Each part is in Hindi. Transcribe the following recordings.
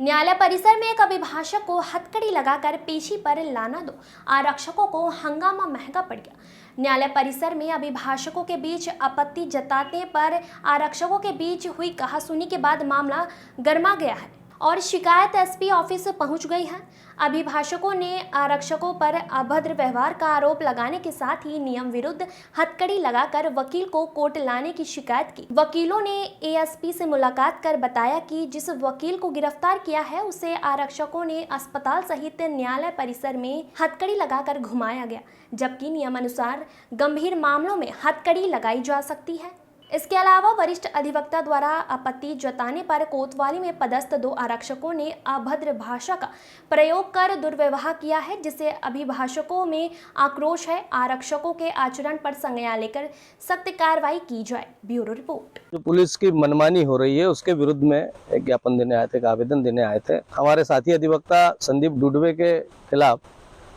न्यायालय परिसर में एक अभिभाषक को हथकड़ी लगाकर पेशी पर लाना दो आरक्षकों को हंगामा महंगा पड़ गया। न्यायालय परिसर में अभिभाषकों के बीच आपत्ति जताने पर आरक्षकों के बीच हुई कहासुनी के बाद मामला गरमा गया है और शिकायत एसपी ऑफिस पहुंच गई है। अभिभाषकों ने आरक्षकों पर अभद्र व्यवहार का आरोप लगाने के साथ ही नियम विरुद्ध हथकड़ी लगाकर वकील को कोर्ट लाने की शिकायत की। वकीलों ने एएसपी से मुलाकात कर बताया कि जिस वकील को गिरफ्तार किया है उसे आरक्षकों ने अस्पताल सहित न्यायालय परिसर में हथकड़ी लगाकर घुमाया गया, जबकि नियमानुसार गंभीर मामलों में हथकड़ी लगाई जा सकती है। इसके अलावा वरिष्ठ अधिवक्ता द्वारा आपत्ति जताने पर कोतवाली में पदस्थ 2 आरक्षकों ने अभद्र भाषा का प्रयोग कर दुर्व्यवहार किया है, जिससे अभिभाषकों में आक्रोश है। आरक्षकों के आचरण पर संज्ञान लेकर सख्त कार्रवाई की जाए। Bureau report. जो पुलिस की मनमानी हो रही है उसके विरुद्ध में एक ज्ञापन देने आए थे, एक आवेदन देने आए थे। हमारे साथी अधिवक्ता संदीप डुडवे के खिलाफ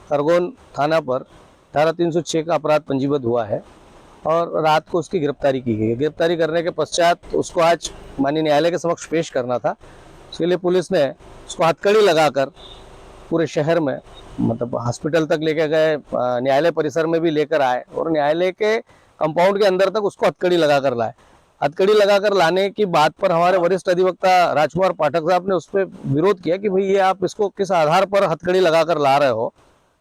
खरगोन थाना पर धारा 306 का अपराध पंजीबद्ध हुआ है और रात को उसकी गिरफ्तारी की गई। गिरफ्तारी करने के पश्चात उसको आज माननीय न्यायालय के समक्ष पेश करना था। उसके लिए पुलिस ने उसको हथकड़ी लगाकर पूरे शहर में मतलब हॉस्पिटल तक लेकर गए, न्यायालय परिसर में भी लेकर आए और न्यायालय के कंपाउंड के अंदर तक उसको हथकड़ी लगाकर लाए। हथकड़ी लगाकर लाने की बात पर हमारे वरिष्ठ अधिवक्ता राजकुमार पाठक साहब ने उस पर विरोध किया कि भाई ये आप इसको किस आधार पर हथकड़ी लगाकर ला रहे हो।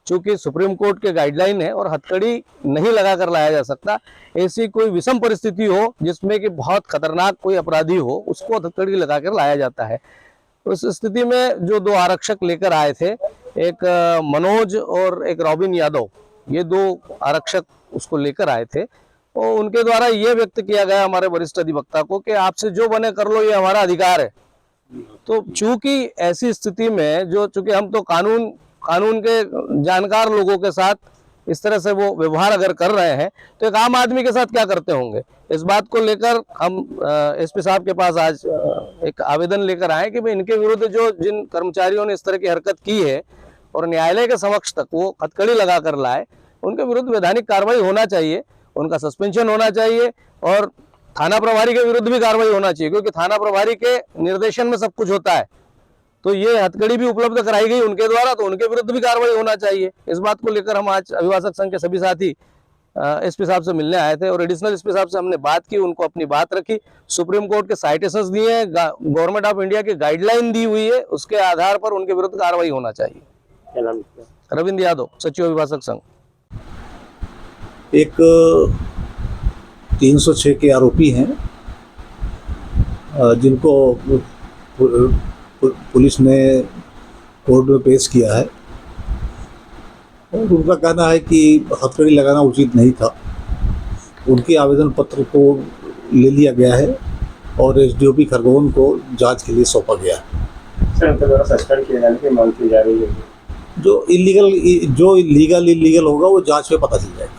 चूंकि सुप्रीम कोर्ट के गाइडलाइन है और हथकड़ी नहीं लगाकर लाया जा सकता। ऐसी कोई विषम परिस्थिति हो जिसमें कि बहुत खतरनाक कोई अपराधी हो, उसको हथकड़ी लगाकर लाया जाता है। उस स्थिति में जो 2 आरक्षक लेकर आए थे, एक मनोज और एक रॉबिन यादव, ये 2 आरक्षक उसको लेकर आए थे और उनके द्वारा ये व्यक्त किया गया हमारे वरिष्ठ अधिवक्ता को कि आपसे जो बने कर लो, ये हमारा अधिकार है। तो चूंकि ऐसी स्थिति में चूंकि हम तो कानून के जानकार लोगों के साथ इस तरह से वो व्यवहार अगर कर रहे हैं तो एक आम आदमी के साथ क्या करते होंगे, इस बात को लेकर हम एसपी साहब के पास आज एक आवेदन लेकर आए कि भाई इनके विरुद्ध जिन कर्मचारियों ने इस तरह की हरकत की है और न्यायालय के समक्ष तक वो हथकड़ी लगा कर लाए, उनके विरुद्ध वैधानिक कार्रवाई होना चाहिए, उनका सस्पेंशन होना चाहिए और थाना प्रभारी के विरुद्ध भी कार्रवाई होना चाहिए, क्योंकि थाना प्रभारी के निर्देशन में सब कुछ होता है। तो ये हथकड़ी भी उपलब्ध कराई गई उनके द्वारा, तो उनके विरुद्ध भी कार्रवाई होना चाहिए। इस बात को लेकर हम आज अभिभाषक संघ के सभी साथी एसपी साहब से मिलने आए थे और एडिशनल एसपी साहब से हमने बात की, उनको अपनी बात रखी। सुप्रीम कोर्ट के साइटेशंस दिए हैं, गवर्नमेंट ऑफ इंडिया की गाइडलाइन दी हुई है, उसके आधार पर उनके विरुद्ध कार्रवाई होना चाहिए। क्या नाम है? रविंद्र यादव, सचिव अभिभाषक संघ। एक 306 के आरोपी हैं जिनको पुलिस ने कोर्ट में पेश किया है और उनका कहना है कि हथकड़ी लगाना उचित नहीं था। उनके आवेदन पत्र को ले लिया गया है और एसडीओपी खरगोन को जांच के लिए सौंपा गया है। सर, उनके द्वारा सस्पेंड किए जाने की मांग की जा रही है। जो इलीगल होगा वो जांच में पता चल जाएगा।